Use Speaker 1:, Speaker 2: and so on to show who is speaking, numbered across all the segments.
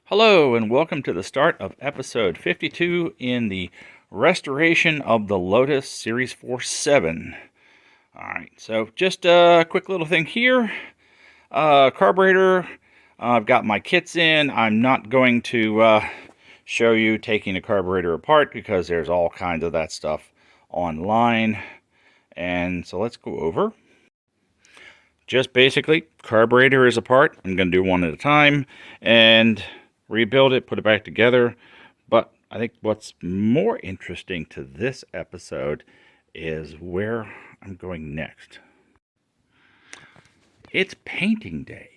Speaker 1: Hello and welcome to the start of episode 52 in the restoration of the Lotus Series 4.7. Alright, so just a quick little thing here. Carburetor, I've got my kits in. I'm not going to show you taking a carburetor apart because there's all kinds of that stuff online. And so let's go over. Just basically, carburetor is apart. I'm going to do one at a time and rebuild it, put it back together. But I think what's more interesting to this episode is where I'm going next. It's painting day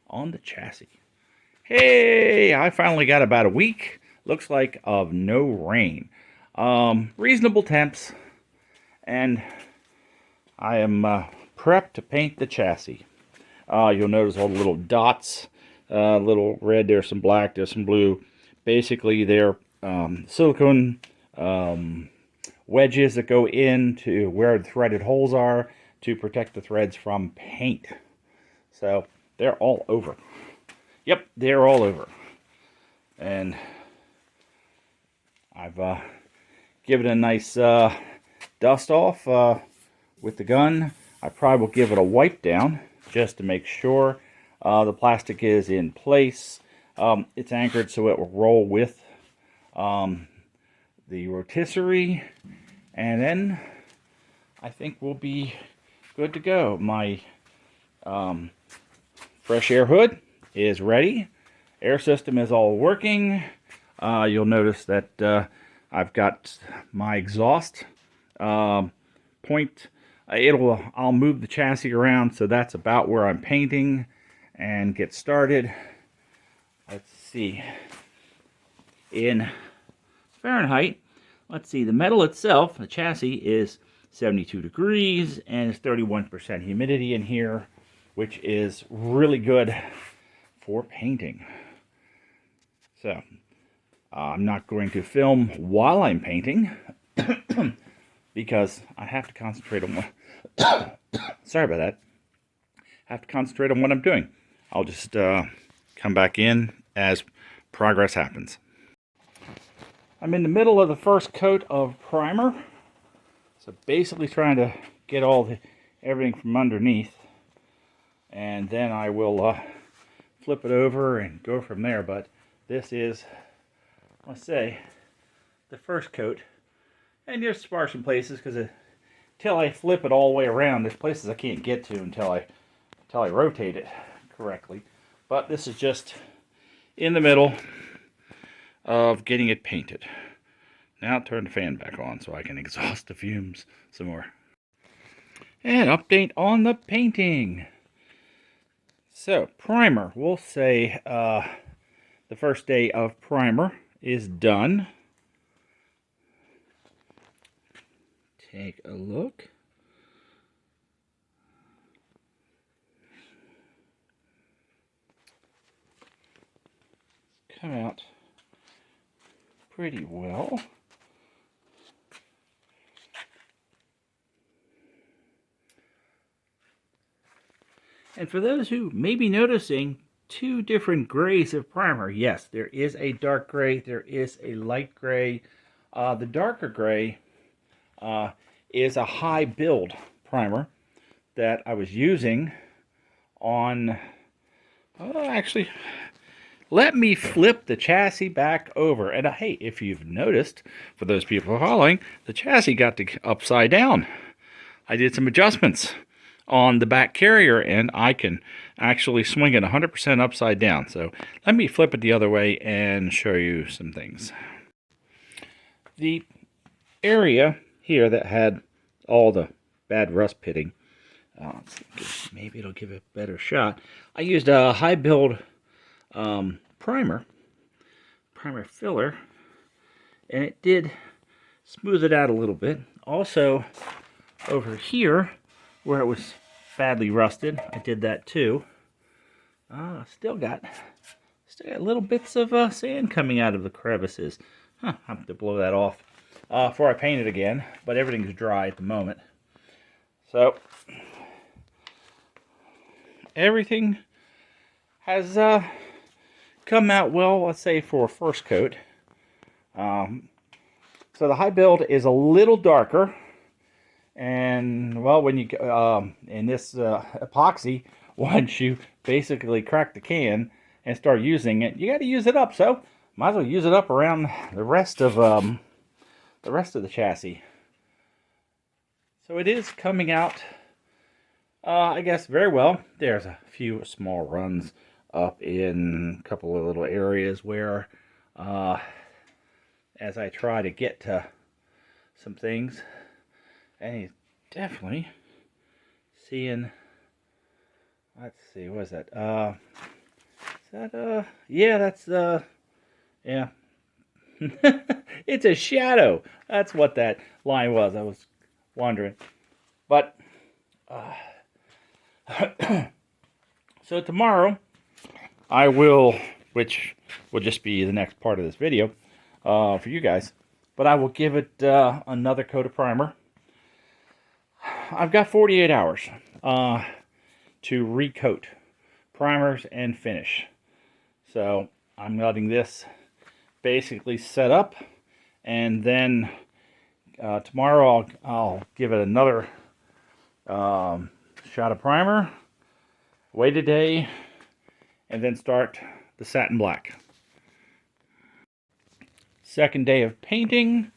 Speaker 1: on the chassis. Hey, I finally got about a week, looks like, of no rain. Reasonable temps, and I am prepped to paint the chassis. You'll notice all the little dots, little red, there's some black, there's some blue. Basically, they're silicone wedges that go into where the threaded holes are to protect the threads from paint. So they're all over. Yep, they're all over. And I've given it a nice dust off with the gun. I probably will give it a wipe down just to make sure the plastic is in place. It's anchored so it will roll with the rotisserie, and then I think we'll be good to go. My fresh air hood is ready. Air system is all working. You'll notice that I've got my exhaust point. I'll move the chassis around, so that's about where I'm painting and get started. Let's see. In Fahrenheit, let's see, the metal itself, the chassis, is 72 degrees and it's 31% humidity in here, which is really good for painting. So, I'm not going to film while I'm painting because I have to concentrate on what sorry about that. I have to concentrate on what I'm doing. I'll just come back in as progress happens. I'm in the middle of the first coat of primer. So basically trying to get everything from underneath. And then I will flip it over and go from there. But this is, let's say, the first coat. And there's sparse in places because until I flip it all the way around, there's places I can't get to until I rotate it correctly. But this is just in the middle of getting it painted. Now turn the fan back on so I can exhaust the fumes some more. And update on the painting. So primer, we'll say the first day of primer is done. Take a look. Come out pretty well. And for those who may be noticing two different grays of primer, yes, there is a dark gray, there is a light gray. The darker gray is a high build primer that I was using on, actually, let me flip the chassis back over. And hey, if you've noticed, for those people following, the chassis got upside down. I did some adjustments on the back carrier and I can actually swing it 100% upside down. So let me flip it the other way and show you some things. The area here that had all the bad rust pitting, let's see, maybe it'll give it a better shot. I used a high build primer filler, and it did smooth it out a little bit. Also over here where it was badly rusted, I did that too. Still got little bits of sand coming out of the crevices. I have to blow that off before I paint it again, but everything's dry at the moment. So everything has come out well, let's say, for a first coat. So the high build is a little darker, and well, when you in this epoxy, once you basically crack the can and start using it, you got to use it up. So might as well use it up around the rest of the chassis. So it is coming out, I guess, very well. There's a few small runs up in a couple of little areas where, as I try to get to some things, and he's definitely seeing, let's see, what is that? Is that, yeah, that's, yeah. It's a shadow. That's what that line was. I was wondering. But, so tomorrow, I will, which will just be the next part of this video for you guys, but I will give it another coat of primer. I've got 48 hours to recoat primers and finish. So I'm letting this basically set up, and then tomorrow I'll give it another shot of primer, wait a day, and then start the satin black. Second day of painting,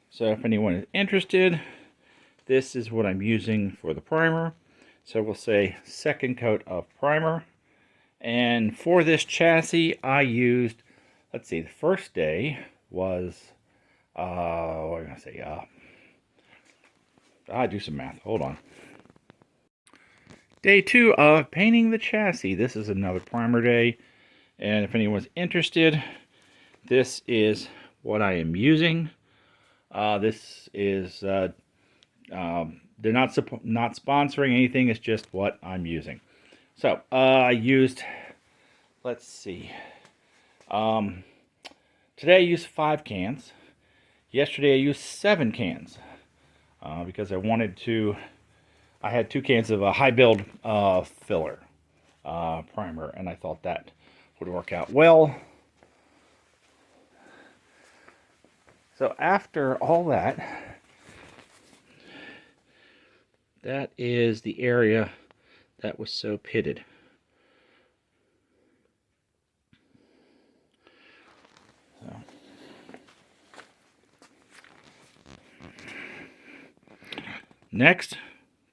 Speaker 1: so if anyone is interested, this is what I'm using for the primer. So we'll say second coat of primer. And for this chassis, I used, let's see, the first day was, what am I going to say? I do some math. Hold on. Day 2 of painting the chassis. This is another primer day. And if anyone's interested, this is what I am using. This is, they're not sponsoring anything. It's just what I'm using. So, I used, let's see, today I used 5 cans. Yesterday I used 7 cans, because I wanted to, I had 2 cans of a high build filler primer, and I thought that would work out well. So after all that, that is the area that was so pitted. So. Next,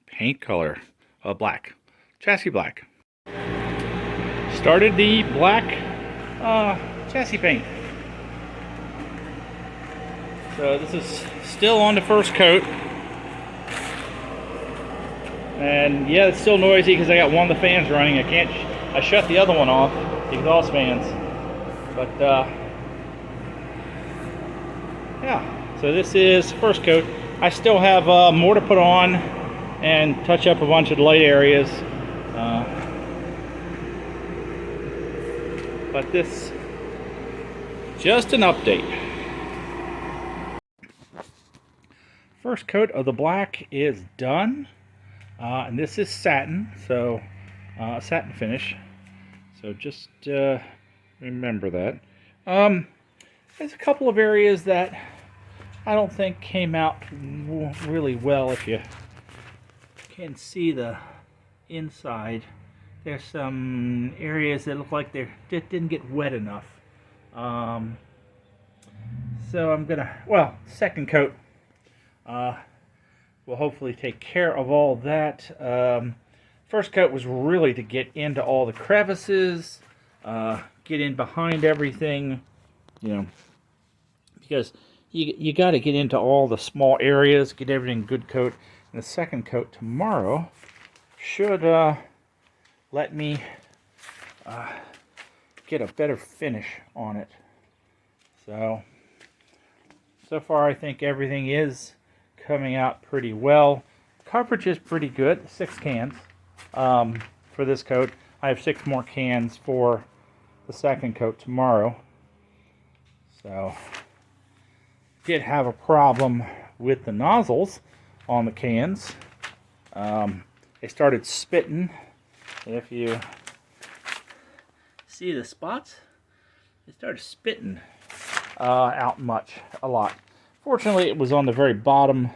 Speaker 1: paint color of black, chassis black. Started the black chassis paint. So this is still on the first coat. And yeah, it's still noisy because I got one of the fans running. I shut the other one off, the exhaust fans. But yeah, so this is first coat. I still have more to put on and touch up a bunch of the light areas. But this, just an update. First coat of the black is done. And this is satin, so satin finish. So just remember that. There's a couple of areas that I don't think came out really well. If you can see the inside, there's some areas that look like they didn't get wet enough. So I'm gonna, well, second coat will hopefully take care of all that. First coat was really to get into all the crevices, get in behind everything, you know, because you got to get into all the small areas, get everything good coat. And the second coat tomorrow should let me get a better finish on it. So far I think everything is coming out pretty well. Coverage is pretty good, 6 cans for this coat. I have 6 more cans for the second coat tomorrow. So, did have a problem with the nozzles on the cans. They started spitting. If you see the spots, it started spitting out a lot. Fortunately, it was on the very bottom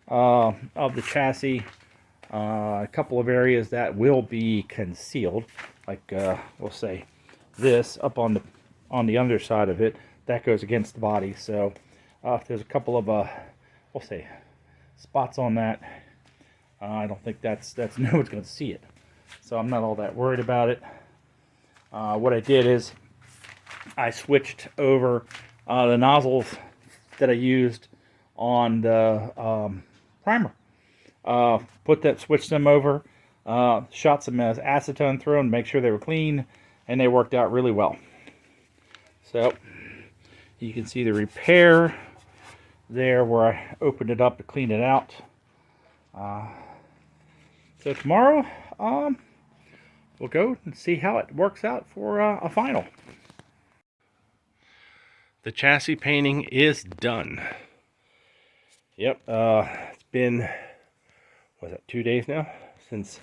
Speaker 1: of the chassis. A couple of areas that will be concealed, like we'll say this up on the underside of it, that goes against the body. So if there's a couple of we'll say spots on that, I don't think that's no one's going to see it. So I'm not all that worried about it. What I did is I switched over the nozzles that I used on the primer. Switched them over, shot some acetone through them to make sure they were clean, and they worked out really well. So you can see the repair there where I opened it up to clean it out. So tomorrow we'll go and see how it works out for a final. The chassis painting is done. Yep, it's been, was it 2 days now since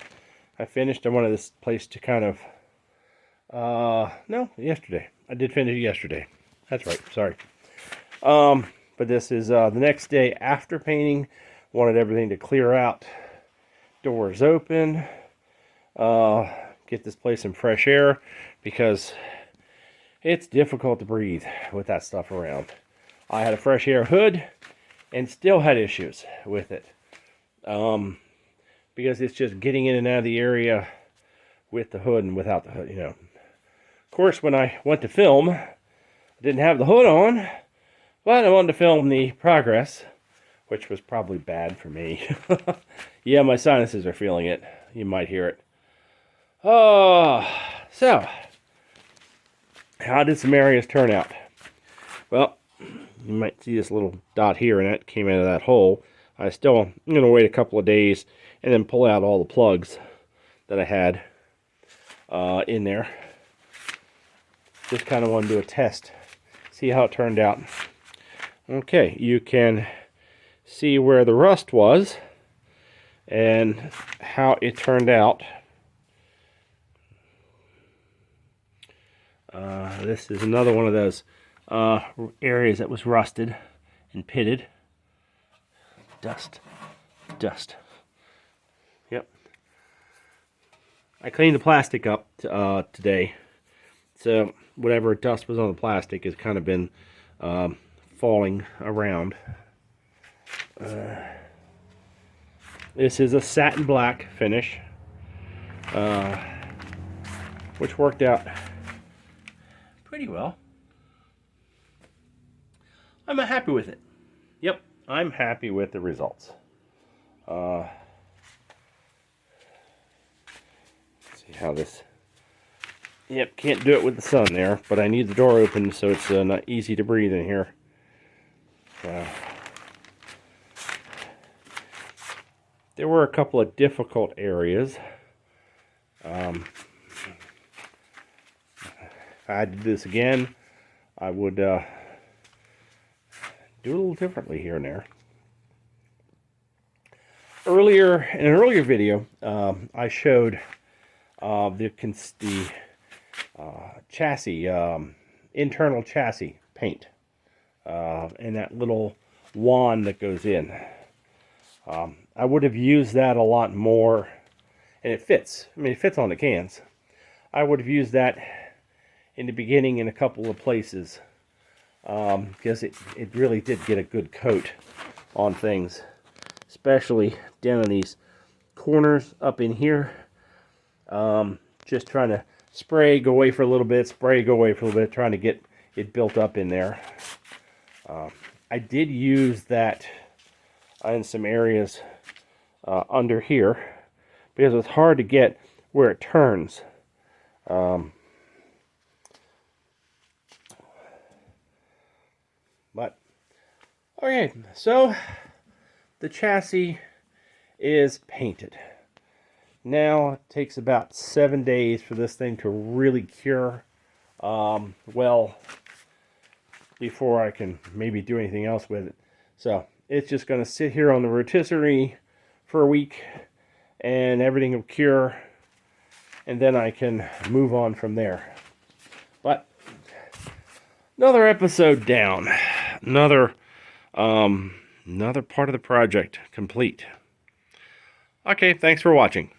Speaker 1: I finished. I wanted this place to kind of, no, yesterday. I did finish it yesterday. That's right, sorry. But this is the next day after painting. Wanted everything to clear out. Doors open. Get this place some fresh air because it's difficult to breathe with that stuff around. I had a fresh air hood and still had issues with it. Because it's just getting in and out of the area with the hood and without the hood, you know. Of course, when I went to film, I didn't have the hood on, but I wanted to film the progress, which was probably bad for me. Yeah, my sinuses are feeling it. You might hear it. Oh, so, how did some areas turn out? Well, you might see this little dot here, and that came out of that hole. I'm going to wait a couple of days and then pull out all the plugs that I had in there. Just kind of want to do a test, see how it turned out. Okay, you can see where the rust was and how it turned out. This is another one of those areas that was rusted and pitted. Dust. Yep. I cleaned the plastic up today. So whatever dust was on the plastic has kind of been falling around. This is a satin black finish, which worked out pretty well. I'm happy with it. Yep, I'm happy with the results. See how this... Yep, can't do it with the sun there, but I need the door open so it's not easy to breathe in here. There were a couple of difficult areas. If I had to do this again, I would do it a little differently here and there. In an earlier video, I showed the chassis, internal chassis paint, and that little wand that goes in. I would have used that a lot more, and it fits. I mean, it fits on the cans. I would have used that in the beginning in a couple of places, because it really did get a good coat on things, especially down in these corners up in here. Just trying to spray, go away for a little bit, spray, go away for a little bit, trying to get it built up in there. I did use that in some areas under here because it's hard to get where it turns. But okay, so the chassis is painted. Now it takes about 7 days for this thing to really cure well before I can maybe do anything else with it. So it's just going to sit here on the rotisserie for a week and everything will cure, and then I can move on from there. But
Speaker 2: Another episode down. Another part of the project complete. Okay, thanks for watching.